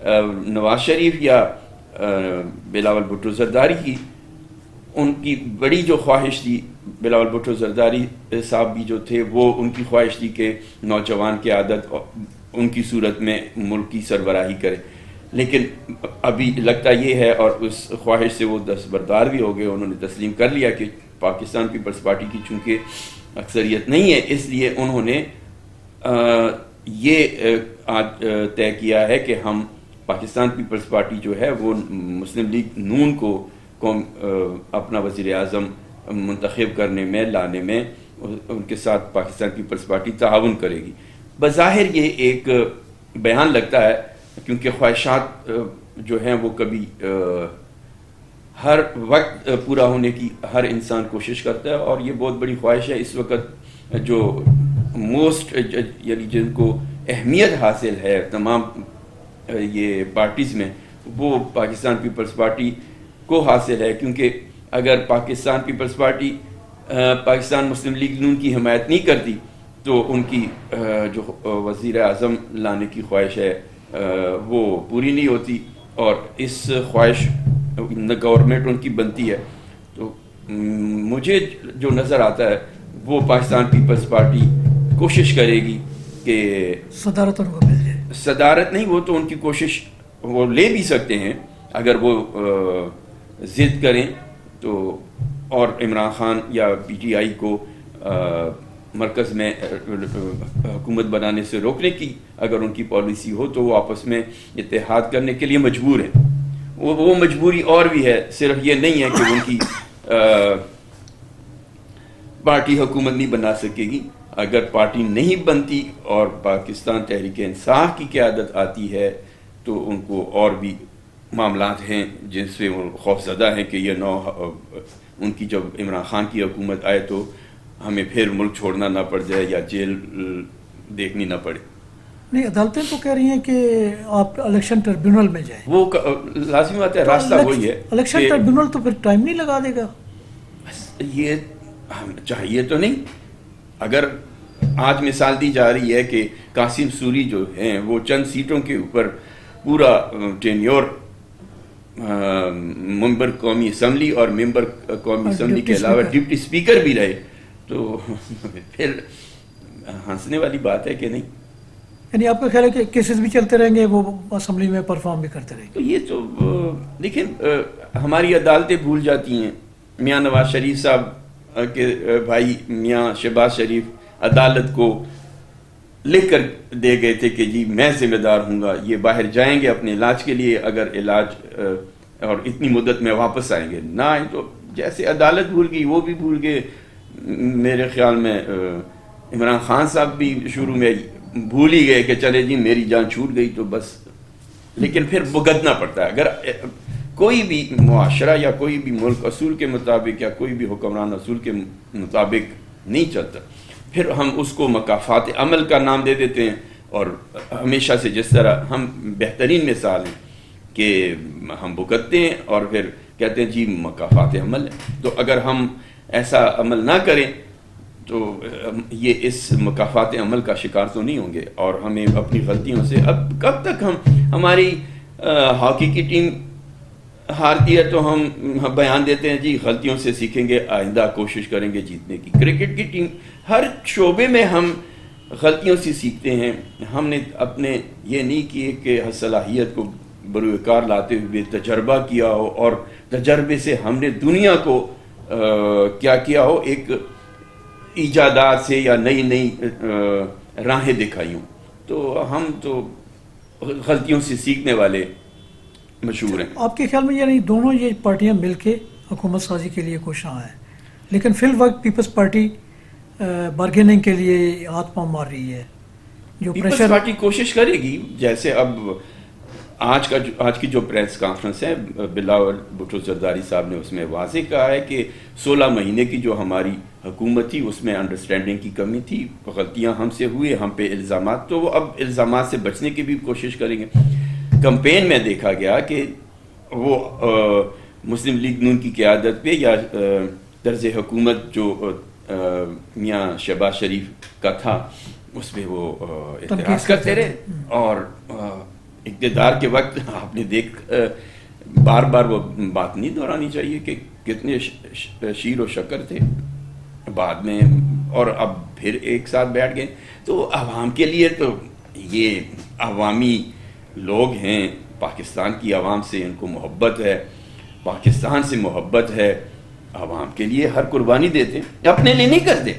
نواز شریف یا بلاول بھٹو زرداری کی ان کی بڑی جو خواہش تھی، بلاول بھٹو زرداری صاحب بھی جو تھے وہ ان کی خواہش تھی کہ نوجوان قیادت ان کی صورت میں ملک کی سربراہی کرے، لیکن ابھی لگتا یہ ہے اور اس خواہش سے وہ دستبردار بھی ہو گئے، انہوں نے تسلیم کر لیا کہ پاکستان پیپلز پارٹی کی چونکہ اکثریت نہیں ہے، اس لیے انہوں نے یہ آج طے کیا ہے کہ ہم پاکستان پیپلز پارٹی جو ہے وہ مسلم لیگ نون کو اپنا وزیر اعظم منتخب کرنے میں لانے میں ان کے ساتھ پاکستان پیپلز پارٹی تعاون کرے گی۔ بظاہر یہ ایک بیان لگتا ہے کیونکہ خواہشات جو ہیں وہ کبھی ہر وقت پورا ہونے کی ہر انسان کوشش کرتا ہے، اور یہ بہت بڑی خواہش ہے اس وقت جو موسٹ یعنی جن کو اہمیت حاصل ہے تمام یہ پارٹیز میں، وہ پاکستان پیپلز پارٹی کو حاصل ہے، کیونکہ اگر پاکستان پیپلز پارٹی پاکستان مسلم لیگ نون کی حمایت نہیں کرتی تو ان کی جو وزیر اعظم لانے کی خواہش ہے وہ پوری نہیں ہوتی، اور اس خواہش گورنمنٹ ان کی بنتی ہے۔ تو مجھے جو نظر آتا ہے وہ پاکستان پیپلز پارٹی کوشش کرے گی کہ صدارت ان کو مل جائے۔ صدارت نہیں، وہ تو ان کی کوشش وہ لے بھی سکتے ہیں اگر وہ ضد کریں تو، اور عمران خان یا پی ٹی آئی کو مرکز میں حکومت بنانے سے روکنے کی اگر ان کی پالیسی ہو تو وہ آپس میں اتحاد کرنے کے لیے مجبور ہیں۔ وہ مجبوری اور بھی ہے، صرف یہ نہیں ہے کہ ان کی پارٹی حکومت نہیں بنا سکے گی۔ اگر پارٹی نہیں بنتی اور پاکستان تحریک انصاف کی قیادت آتی ہے تو ان کو اور بھی معاملات ہیں جن سے وہ خوف زدہ ہیں کہ یہ ان کی جب عمران خان کی حکومت آئے تو ہمیں پھر ملک چھوڑنا نہ پڑ جائے یا جیل دیکھنی نہ پڑے۔ نہیں، عدالتیں تو کہہ رہی ہیں کہ آپ الیکشن ٹربیونل میں جائیں، وہ لازمی بات ہے، راستہ وہی ہے۔ الیکشن ٹربیونل تو پھر ٹائم نہیں لگا دے گا؟ یہ چاہیے تو نہیں۔ اگر آج مثال دی جا رہی ہے کہ قاسم سوری جو ہیں وہ چند سیٹوں کے اوپر پورا ٹینیور ممبر قومی اسمبلی اور ممبر قومی اسمبلی کے علاوہ ڈپٹی اسپیکر بھی رہے، تو پھر ہنسنے والی بات ہے کہ نہیں؟ یعنی آپ کا خیال ہے کہ کیسز بھی چلتے رہیں گے، وہ اسمبلی میں پرفارم بھی کرتے رہیں گے؟ تو یہ تو لیکن ہماری عدالتیں بھول جاتی ہیں۔ میاں نواز شریف صاحب کے بھائی میاں شہباز شریف عدالت کو لکھ کر دے گئے تھے کہ جی میں ذمہ دار ہوں گا، یہ باہر جائیں گے اپنے علاج کے لیے، اگر علاج اور اتنی مدت میں واپس آئیں گے، نہ آئیں تو جیسے عدالت بھول گئی وہ بھی بھول گئے۔ میرے خیال میں عمران خان صاحب بھی شروع میں بھول ہی گئے کہ چلے جی میری جان چھوٹ گئی تو بس، لیکن پھر بھگتنا پڑتا ہے۔ اگر کوئی بھی معاشرہ یا کوئی بھی ملک اصول کے مطابق یا کوئی بھی حکمران اصول کے مطابق نہیں چلتا، پھر ہم اس کو مکافات عمل کا نام دے دیتے ہیں، اور ہمیشہ سے جس طرح ہم بہترین مثال ہیں کہ ہم بھگتتے ہیں اور پھر کہتے ہیں جی مکافات عمل ہے۔ تو اگر ہم ایسا عمل نہ کریں تو یہ اس مکافات عمل کا شکار تو نہیں ہوں گے، اور ہمیں اپنی غلطیوں سے اب کب تک ہماری ہاکی کی ٹیم ہارتی ہے تو ہم بیان دیتے ہیں جی غلطیوں سے سیکھیں گے، آئندہ کوشش کریں گے جیتنے کی۔ کرکٹ کی ٹیم ہر شعبے میں ہم غلطیوں سے سیکھتے ہیں۔ ہم نے اپنے یہ نہیں کیے کہ صلاحیت کو بروئے کار لاتے ہوئے تجربہ کیا ہو، اور تجربے سے ہم نے دنیا کو کیا کیا ہو، ایک ایجادات سے یا نئی نئی راہیں دکھائی ہوں۔ تو ہم تو غلطیوں سے سیکھنے والے مشہور ہیں۔ آپ کے خیال میں یعنی دونوں یہ پارٹیاں مل کے حکومت سازی کے لیے کوشاں ہیں، لیکن فی الوقت پیپلز پارٹی بارگیننگ کے لیے ہاتھ پاؤں مار رہی ہے، جو پیپلز پارٹی کوشش کرے گی، جیسے اب آج کی جو پریس کانفرنس ہے بلاول بھٹو زرداری صاحب نے اس میں واضح کہا ہے کہ 16 مہینے کی جو ہماری حکومت تھی اس میں انڈرسٹینڈنگ کی کمی تھی، غلطیاں ہم سے ہوئی، ہم پہ الزامات، تو وہ اب الزامات سے بچنے کی بھی کوشش کریں گے۔ کمپین میں دیکھا گیا کہ وہ مسلم لیگ نون کی قیادت پہ یا طرز حکومت جو میاں شہباز شریف کا تھا اس پہ وہ اعتراض کرتے رہے، اور اقتدار کے وقت آپ نے بار بار وہ بات نہیں دہرانی چاہیے کہ کتنے شیر و شکر تھے بعد میں، اور اب پھر ایک ساتھ بیٹھ گئے. تو عوام کے لیے تو یہ عوامی لوگ ہیں، پاکستان کی عوام سے ان کو محبت ہے، پاکستان سے محبت ہے، عوام کے لیے ہر قربانی دیتے ہیں، اپنے لیے نہیں کرتے.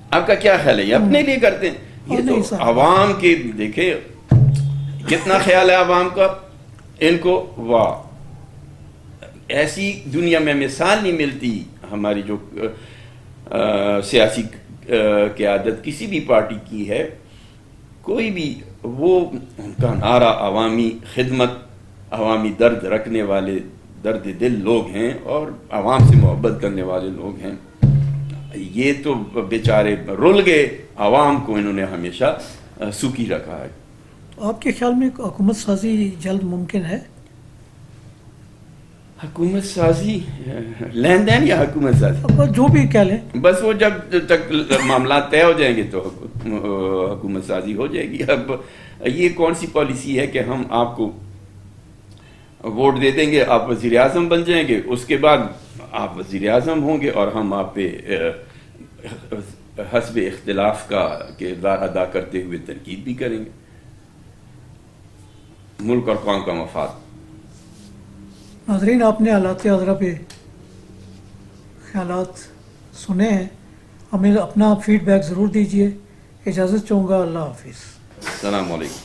آپ کا کیا خیال ہے؟ یہ اپنے لیے کرتے ہیں. یہ تو عوام کے دیکھیں کتنا خیال ہے عوام کا ان کو. واہ، ایسی دنیا میں مثال نہیں ملتی. ہماری جو سیاسی قیادت کسی بھی پارٹی کی ہے، کوئی بھی، وہ ان کا نعرہ عوامی خدمت، عوامی درد رکھنے والے درد دل لوگ ہیں اور عوام سے محبت کرنے والے لوگ ہیں. یہ تو بیچارے رل گئے، عوام کو انہوں نے ہمیشہ سوکی رکھا ہے. آپ کے خیال میں حکومت سازی جلد ممکن ہے؟ حکومت سازی، لین دین یا حکومت سازی؟ اب جو بھی کہہ لیں، بس وہ جب تک معاملات طے ہو جائیں گے تو حکومت سازی ہو جائے گی. اب یہ کون سی پالیسی ہے کہ ہم آپ کو ووٹ دے دیں گے، آپ وزیر اعظم بن جائیں گے، اس کے بعد آپ وزیر اعظم ہوں گے اور ہم آپ پہ حسب اختلاف کا کردار ادا کرتے ہوئے تنقید بھی کریں گے. ملک اور قوم کا مفاد. ناظرین، آپ نے حالات حاضرہ پہ خیالات سنے ہیں، ہمیں اپنا فیڈ بیک ضرور دیجیے. اجازت چاہوں گا. اللہ حافظ. السلام علیکم.